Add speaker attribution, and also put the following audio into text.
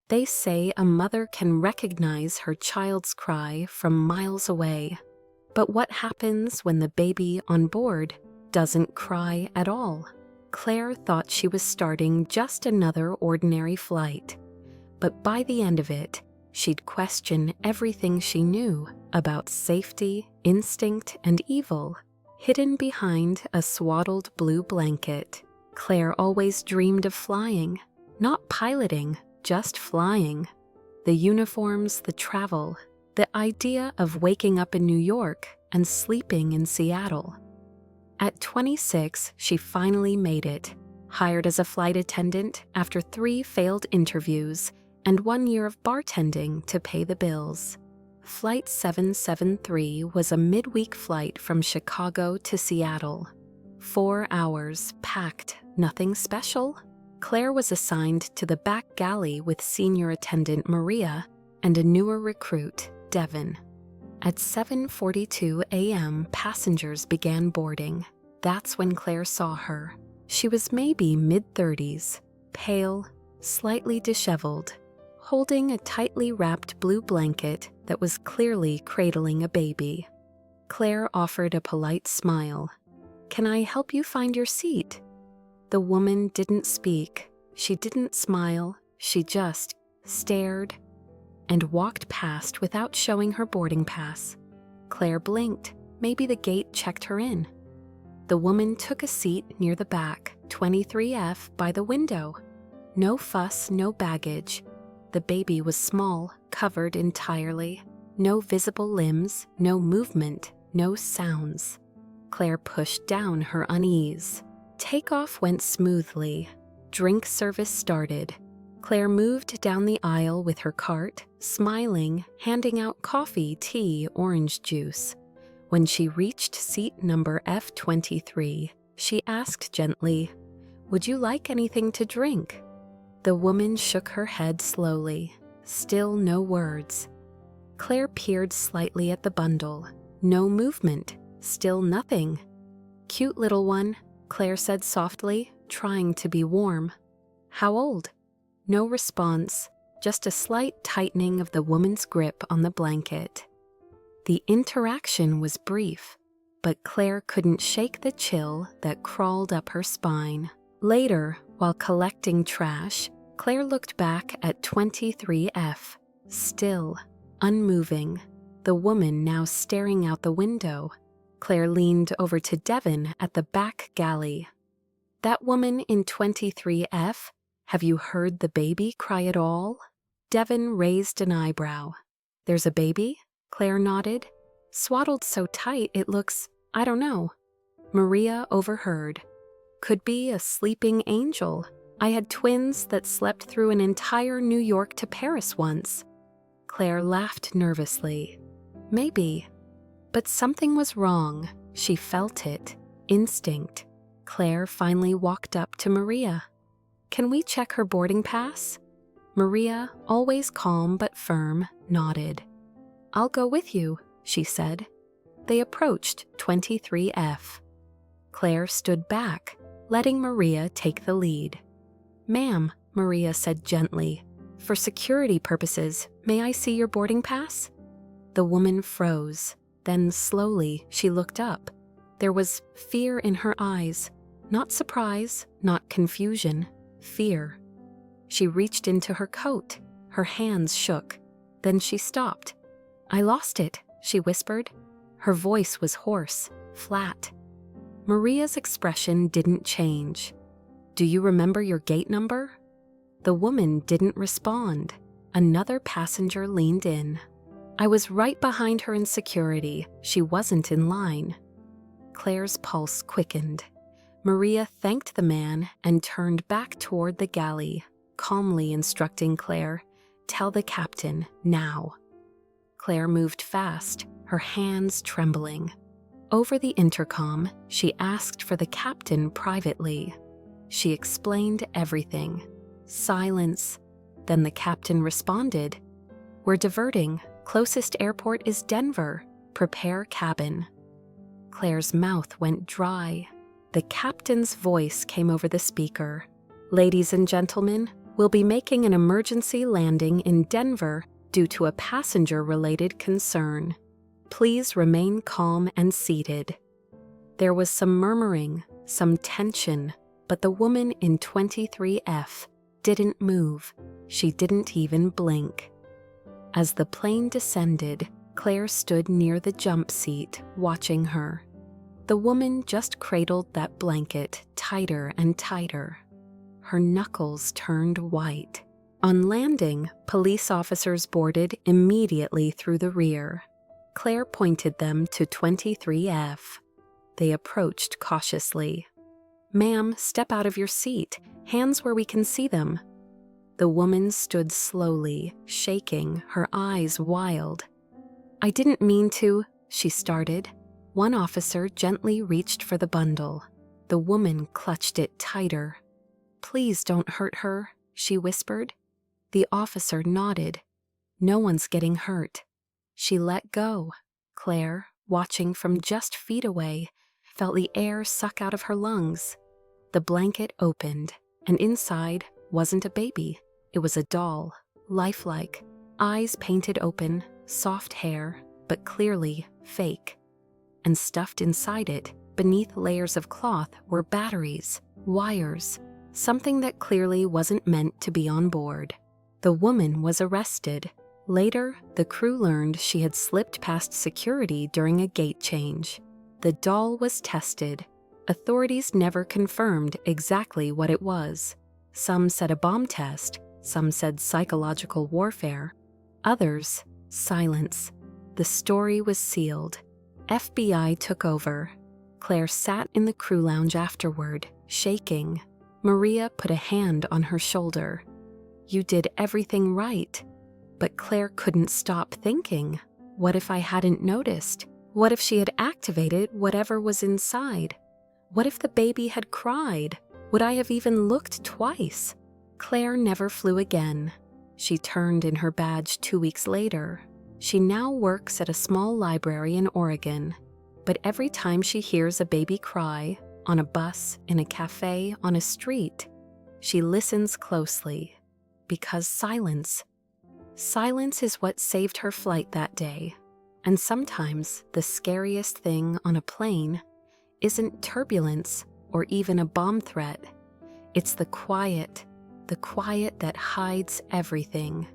Speaker 1: They say a mother can recognize her child's cry from miles away. But what happens when the baby on board doesn't cry at all? Claire thought she was starting just another ordinary flight. But by the end of it, she'd question everything she knew about safety, instinct, and evil, hidden behind a swaddled blue blanket. Claire always dreamed of flying, not piloting, just flying. The uniforms, the travel, the idea of waking up in New York and sleeping in Seattle. At 26, she finally made it, hired as a flight attendant after 3 failed interviews and 1 year of bartending to pay the bills. Flight 773 was a midweek flight from Chicago to Seattle. 4 hours, packed, nothing special. Claire was assigned to the back galley with senior attendant Maria and a newer recruit, Devin. At 7:42 a.m., passengers began boarding. That's when Claire saw her. She was maybe mid-30s, pale, slightly disheveled, holding a tightly wrapped blue blanket that was clearly cradling a baby. Claire offered a polite smile. "Can I help you find your seat?" The woman didn't speak. She didn't smile. She just stared and walked past without showing her boarding pass. Claire blinked. Maybe the gate checked her in. The woman took a seat near the back, 23F, by the window. No fuss, no baggage. The baby was small, covered entirely. No visible limbs, no movement, no sounds. Claire pushed down her unease. Takeoff went smoothly. Drink service started. Claire moved down the aisle with her cart, smiling, handing out coffee, tea, orange juice. When she reached seat number F23, she asked gently, "Would you like anything to drink?" The woman shook her head slowly. Still no words. Claire peered slightly at the bundle. No movement. Still nothing. "Cute little one," Claire said softly, trying to be warm. "How old?" No response, just a slight tightening of the woman's grip on the blanket. The interaction was brief, but Claire couldn't shake the chill that crawled up her spine. Later, while collecting trash, Claire looked back at 23F, still, unmoving, the woman now staring out the window. Claire leaned over to Devin at the back galley. "That woman in 23F, have you heard the baby cry at all?" Devin raised an eyebrow. "There's a baby?" Claire nodded. "Swaddled so tight it looks, I don't know." Maria overheard. "Could be a sleeping angel. I had twins that slept through an entire New York to Paris once." Claire laughed nervously. "Maybe." But something was wrong. She felt it. Instinct. Claire finally walked up to Maria. "Can we check her boarding pass?" Maria, always calm but firm, nodded. "I'll go with you," she said. They approached 23F. Claire stood back, letting Maria take the lead. "Ma'am," Maria said gently, "for security purposes, may I see your boarding pass?" The woman froze. Then slowly she looked up. There was fear in her eyes. Not surprise, not confusion, fear. She reached into her coat. Her hands shook. Then she stopped. "I lost it," she whispered. Her voice was hoarse, flat. Maria's expression didn't change. "Do you remember your gate number?" The woman didn't respond. Another passenger leaned in. "I was right behind her in security. She wasn't in line." Claire's pulse quickened. Maria thanked the man and turned back toward the galley, calmly instructing Claire, "Tell the captain, now." Claire moved fast, her hands trembling. Over the intercom, she asked for the captain privately. She explained everything. Silence. Then the captain responded, "We're diverting. Closest airport is Denver. Prepare cabin." Claire's mouth went dry. The captain's voice came over the speaker. "Ladies and gentlemen, We'll be making an emergency landing in Denver due to a passenger-related concern. Please remain calm and seated." There was some murmuring, some tension, but the woman in 23F didn't move. She didn't even blink. As the plane descended, Claire stood near the jump seat, watching her. The woman just cradled that blanket tighter and tighter. Her knuckles turned white. On landing, police officers boarded immediately through the rear. Claire pointed them to 23F. They approached cautiously. "Ma'am, step out of your seat. Hands where we can see them." The woman stood slowly, shaking, her eyes wild. "I didn't mean to," she started. One officer gently reached for the bundle. The woman clutched it tighter. "Please don't hurt her," she whispered. The officer nodded. "No one's getting hurt." She let go. Claire, watching from just feet away, felt the air suck out of her lungs. The blanket opened, and inside wasn't a baby. It was a doll, lifelike, eyes painted open, soft hair, but clearly fake. And stuffed inside it, beneath layers of cloth, were batteries, wires, something that clearly wasn't meant to be on board. The woman was arrested. Later, the crew learned she had slipped past security during a gate change. The doll was tested. Authorities never confirmed exactly what it was. Some said a bomb test, some said psychological warfare, others, silence. The story was sealed. FBI took over. Claire sat in the crew lounge afterward, shaking. Maria put a hand on her shoulder. "You did everything right." But Claire couldn't stop thinking. What if I hadn't noticed? What if she had activated whatever was inside? What if the baby had cried? Would I have even looked twice? Claire never flew again. She turned in her badge 2 weeks later. She now works at a small library in Oregon. But every time she hears a baby cry, on a bus, in a cafe, on a street, she listens closely. Because silence is what saved her flight that day. And sometimes the scariest thing on a plane isn't turbulence or even a bomb threat. It's the quiet that hides everything.